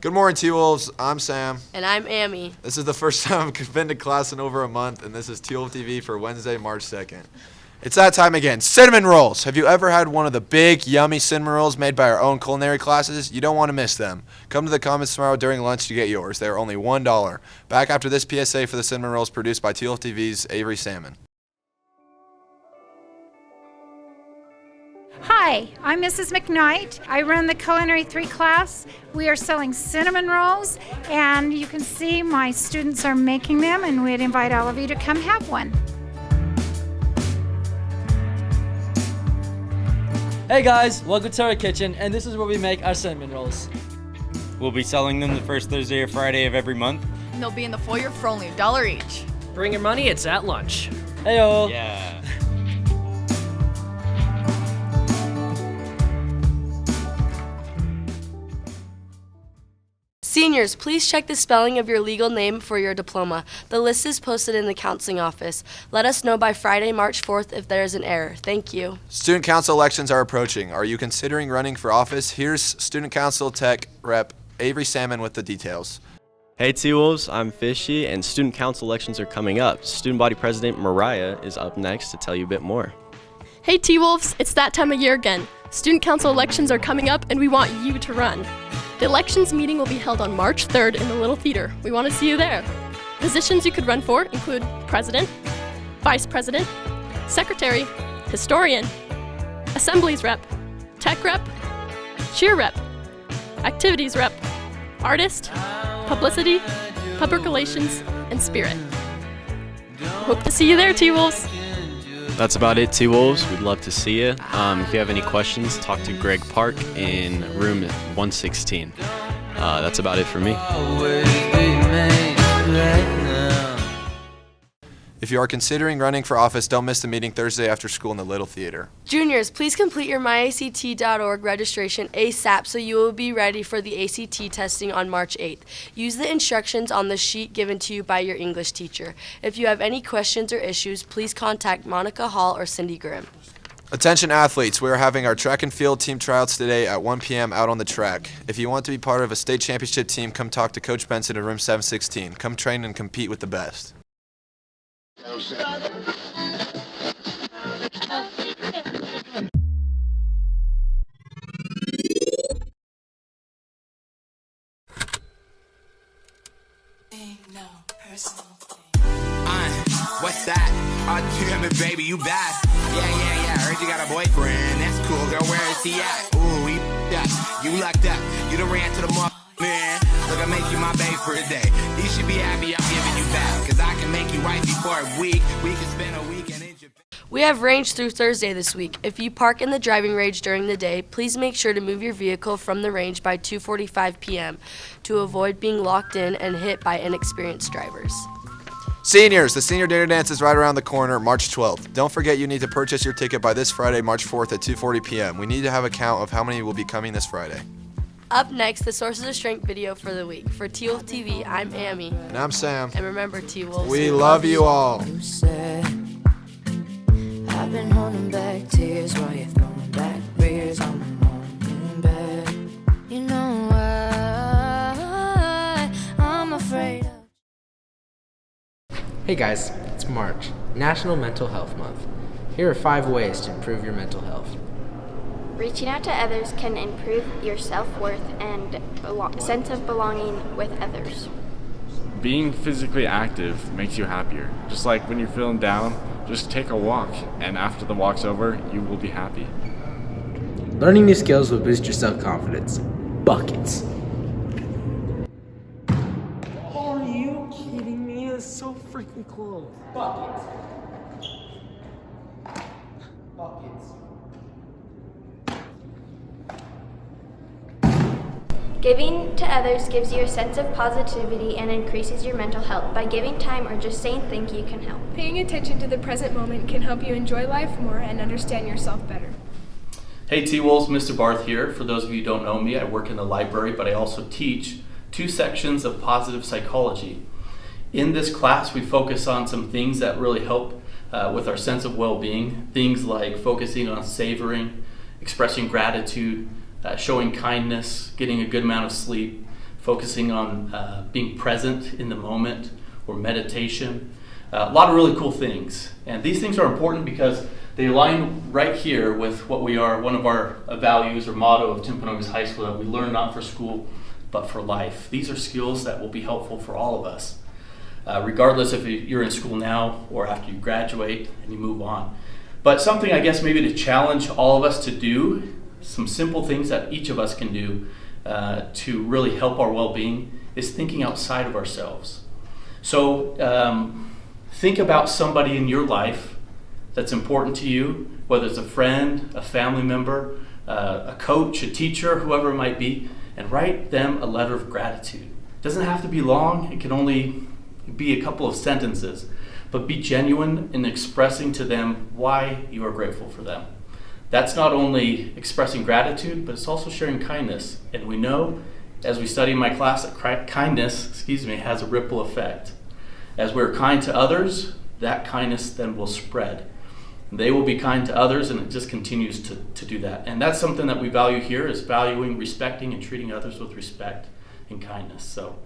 Good morning, T-Wolves. I'm Sam. And I'm Amy. This is the first time I've been to class in over a month, and this is T-Wolf TV for Wednesday, March 2nd. It's that time again. Cinnamon rolls. Have you ever had one of the big, yummy cinnamon rolls made by our own culinary classes? You don't want to miss them. Come to the Commons tomorrow during lunch to get yours. They are only $1. Back after this PSA for the cinnamon rolls produced by T-Wolf TV's Avery Salmon. Hi, I'm Mrs. McKnight. I run the Culinary 3 class. We are selling cinnamon rolls, and you can see my students are making them, and we'd invite all of you to come have one. Hey guys, welcome to our kitchen, and this is where we make our cinnamon rolls. We'll be selling them the first Thursday or Friday of every month. And they'll be in the foyer for only $1 each. Bring your money, it's at lunch. Heyo! Yeah. Seniors, please check the spelling of your legal name for your diploma. The list is posted in the counseling office. Let us know by Friday, March 4th if there is an error. Thank you. Student council elections are approaching. Are you considering running for office? Here's Student Council Tech Rep Avery Salmon with the details. Hey T-Wolves, I'm Fishy, and student council elections are coming up. Student body president Mariah is up next to tell you a bit more. Hey T-Wolves, it's that time of year again. Student council elections are coming up and we want you to run. The elections meeting will be held on March 3rd in the Little Theater. We want to see you there. Positions you could run for include president, vice president, secretary, historian, assemblies rep, tech rep, cheer rep, activities rep, artist, publicity, public relations, and spirit. Hope to see you there, T-Wolves. That's about it, T-Wolves. We'd love to see you. If you have any questions, talk to Greg Park in room 116. That's about it for me. If you are considering running for office, don't miss the meeting Thursday after school in the Little Theater. Juniors, please complete your myact.org registration ASAP so you will be ready for the ACT testing on March 8th. Use the instructions on the sheet given to you by your English teacher. If you have any questions or issues, please contact Monica Hall or Cindy Grimm. Attention athletes, we are having our track and field team tryouts today at 1 p.m. out on the track. If you want to be part of a state championship team, come talk to Coach Benson in room 716. Come train and compete with the best. What's that? Oh, damn it, baby, you bad. Yeah. Heard you got a boyfriend. That's cool, girl. Where is he at? Ooh, he up. You lucked up. You done ran to the mall, man. Look, I make you my babe for a day. You should be happy I'm giving you back. Cause I can make you wifey for a week. We can spend a weekend in Japan. We have range through Thursday this week. If you park in the driving range during the day, please make sure to move your vehicle from the range by 2:45 p.m. to avoid being locked in and hit by inexperienced drivers. Seniors, the senior dinner dance is right around the corner, March 12th. Don't forget you need to purchase your ticket by this Friday, March 4th at 2:40 p.m. We need to have a count of how many will be coming this Friday. Up next, the Sources of Strength video for the week. For T-Wolf TV, I'm Amy. And I'm Sam. And remember, T-Wolves, we love you all. You said, I've been holding back tears while you're throwing back beers on the morning bed. You know why I'm afraid of. Hey guys, it's March, National Mental Health Month. Here are 5 ways to improve your mental health. Reaching out to others can improve your self-worth and sense of belonging with others. Being physically active makes you happier. Just like when you're feeling down, just take a walk, and after the walk's over, you will be happy. Learning new skills will boost your self-confidence. Buckets. Are you kidding me? It's so freaking close. Buckets. Giving to others gives you a sense of positivity and increases your mental health. By giving time or just saying thank you can help. Paying attention to the present moment can help you enjoy life more and understand yourself better. Hey T-Wolves, Mr. Barth here. For those of you who don't know me, I work in the library, but I also teach 2 sections of positive psychology. In this class, we focus on some things that really help with our sense of well-being. Things like focusing on savoring, expressing gratitude, showing kindness, getting a good amount of sleep, focusing on being present in the moment, or meditation. A lot of really cool things. And these things are important because they align right here with what we are, one of our values or motto of Timpanogos High School, that we learn not for school, but for life. These are skills that will be helpful for all of us, regardless if you're in school now or after you graduate and you move on. But something, I guess, maybe to challenge all of us to do, some simple things that each of us can do to really help our well-being, is thinking outside of ourselves. So think about somebody in your life that's important to you, whether it's a friend, a family member, a coach, a teacher, whoever it might be, and write them a letter of gratitude. It doesn't have to be long. It can only be a couple of sentences, but be genuine in expressing to them why you are grateful for them. That's not only expressing gratitude, but it's also sharing kindness. And we know, as we study in my class, that kindness, has a ripple effect. As we're kind to others, that kindness then will spread. They will be kind to others, and it just continues to do that. And that's something that we value here, is valuing, respecting, and treating others with respect and kindness. So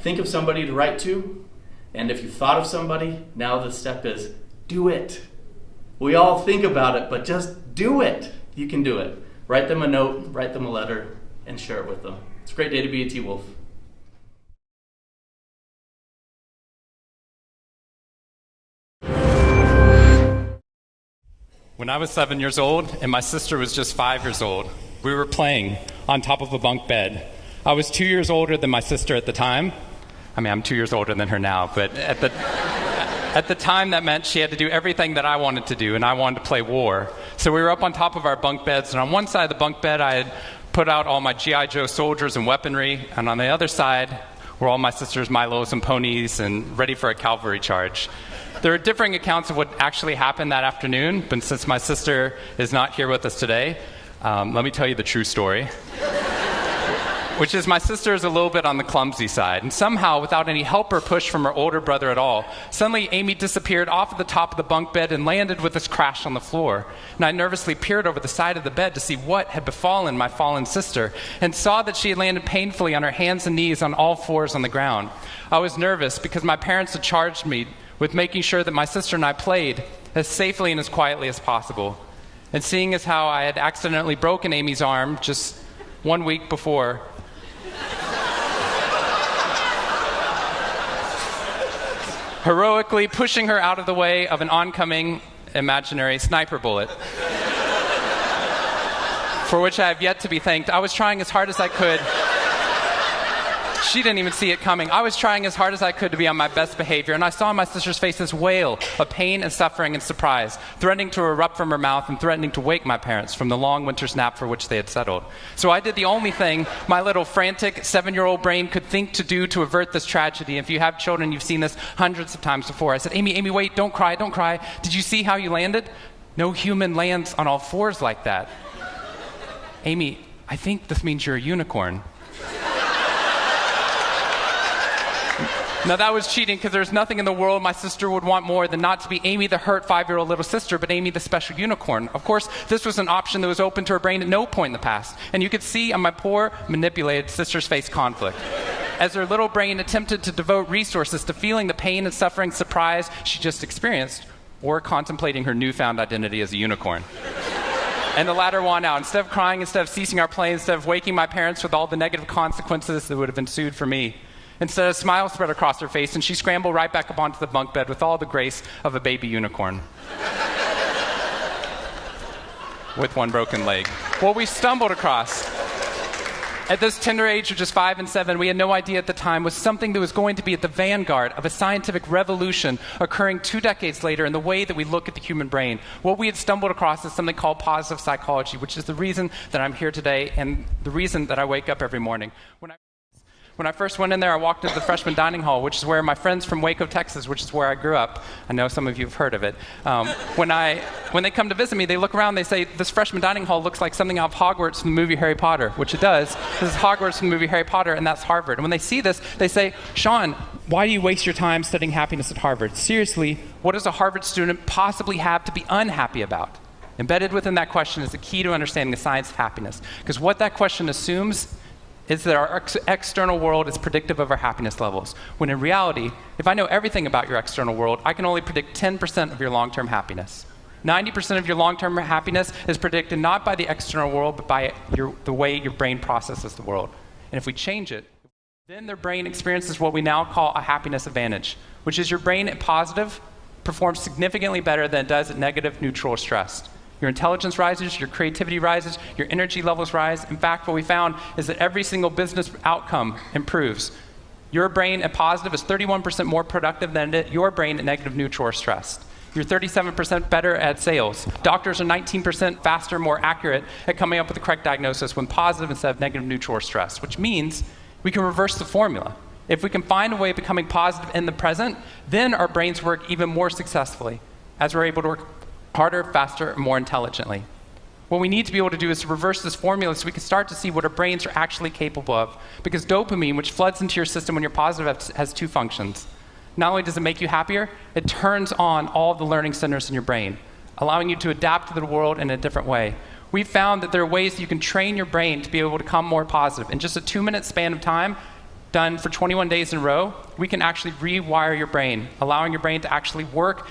think of somebody to write to, and if you've thought of somebody, now the step is do it. We all think about it, but just do it. You can do it. Write them a note, write them a letter, and share it with them. It's a great day to be a T-Wolf. When I was 7 years old and my sister was just 5 years old, we were playing on top of a bunk bed. I was 2 years older than my sister at the time. I mean, I'm 2 years older than her now, but at the time that meant she had to do everything that I wanted to do, and I wanted to play war. So we were up on top of our bunk beds, and on one side of the bunk bed I had put out all my G.I. Joe soldiers and weaponry, and on the other side were all my sister's Milos and ponies and ready for a cavalry charge. There are differing accounts of what actually happened that afternoon, but since my sister is not here with us today, let me tell you the true story. Which is, my sister is a little bit on the clumsy side, and somehow, without any help or push from her older brother at all, suddenly Amy disappeared off of the top of the bunk bed and landed with this crash on the floor. And I nervously peered over the side of the bed to see what had befallen my fallen sister, and saw that she had landed painfully on her hands and knees on all fours on the ground. I was nervous because my parents had charged me with making sure that my sister and I played as safely and as quietly as possible. And seeing as how I had accidentally broken Amy's arm just 1 week before, heroically pushing her out of the way of an oncoming imaginary sniper bullet, for which I have yet to be thanked. I was trying as hard as I could. She didn't even see it coming. I was trying as hard as I could to be on my best behavior, and I saw my sister's face this wail of pain and suffering and surprise, threatening to erupt from her mouth and threatening to wake my parents from the long winter's nap for which they had settled. So I did the only thing my little frantic 7-year-old brain could think to do to avert this tragedy. If you have children, you've seen this hundreds of times before. I said, Amy, wait, don't cry, don't cry. Did you see how you landed? No human lands on all fours like that. Amy, I think this means you're a unicorn. Now that was cheating, because there's nothing in the world my sister would want more than not to be Amy the hurt 5-year-old little sister, but Amy the special unicorn. Of course, this was an option that was open to her brain at no point in the past, and you could see on my poor, manipulated sister's face conflict, as her little brain attempted to devote resources to feeling the pain and suffering surprise she just experienced, or contemplating her newfound identity as a unicorn. And the latter won out. Instead of crying, instead of ceasing our play, instead of waking my parents with all the negative consequences that would have ensued for me, instead, a smile spread across her face, and she scrambled right back up onto the bunk bed with all the grace of a baby unicorn. With one broken leg. What we stumbled across at this tender age of just 5 and 7, we had no idea at the time, was something that was going to be at the vanguard of a scientific revolution occurring 2 decades later in the way that we look at the human brain. What we had stumbled across is something called positive psychology, which is the reason that I'm here today and the reason that I wake up every morning. When I first went in there, I walked into the freshman dining hall, which is where my friends from Waco, Texas, which is where I grew up, I know some of you have heard of it. When they come to visit me, they look around, they say, this freshman dining hall looks like something out of Hogwarts from the movie Harry Potter, which it does. This is Hogwarts from the movie Harry Potter, and that's Harvard. And when they see this, they say, Sean, why do you waste your time studying happiness at Harvard? Seriously, what does a Harvard student possibly have to be unhappy about? Embedded within that question is the key to understanding the science of happiness. Because what that question assumes is that our external world is predictive of our happiness levels, when in reality, if I know everything about your external world, I can only predict 10% of your long-term happiness. 90% of your long-term happiness is predicted not by the external world, but by the way your brain processes the world. And if we change it, then their brain experiences what we now call a happiness advantage, which is your brain at positive performs significantly better than it does at negative, neutral, or stressed. Your intelligence rises, your creativity rises, your energy levels rise. In fact, what we found is that every single business outcome improves. Your brain at positive is 31% more productive than your brain at negative, neutral, or stressed. You're 37% better at sales. Doctors are 19% faster, more accurate at coming up with the correct diagnosis when positive instead of negative, neutral, or stressed, which means we can reverse the formula. If we can find a way of becoming positive in the present, then our brains work even more successfully as we're able to work harder, faster, and more intelligently. What we need to be able to do is to reverse this formula so we can start to see what our brains are actually capable of. Because dopamine, which floods into your system when you're positive, has two functions. Not only does it make you happier, it turns on all the learning centers in your brain, allowing you to adapt to the world in a different way. We've found that there are ways you can train your brain to be able to become more positive. In just a 2-minute span of time, done for 21 days in a row, we can actually rewire your brain, allowing your brain to actually work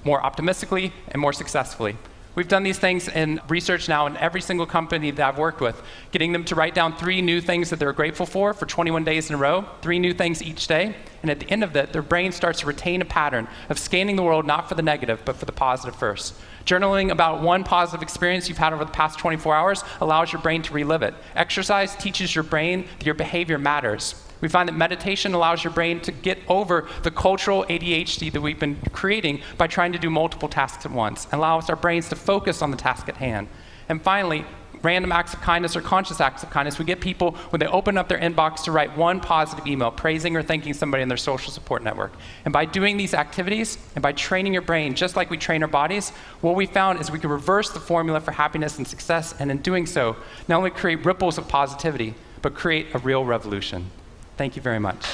more optimistically and more successfully. We've done these things in research now in every single company that I've worked with, getting them to write down 3 new things that they're grateful for 21 days in a row, 3 new things each day. And at the end of that, their brain starts to retain a pattern of scanning the world not for the negative, but for the positive first. Journaling about one positive experience you've had over the past 24 hours allows your brain to relive it. Exercise teaches your brain that your behavior matters. We find that meditation allows your brain to get over the cultural ADHD that we've been creating by trying to do multiple tasks at once, and allows our brains to focus on the task at hand. And finally, random acts of kindness or conscious acts of kindness. We get people, when they open up their inbox, to write one positive email praising or thanking somebody in their social support network. And by doing these activities and by training your brain, just like we train our bodies, what we found is we can reverse the formula for happiness and success, and in doing so, not only create ripples of positivity, but create a real revolution. Thank you very much.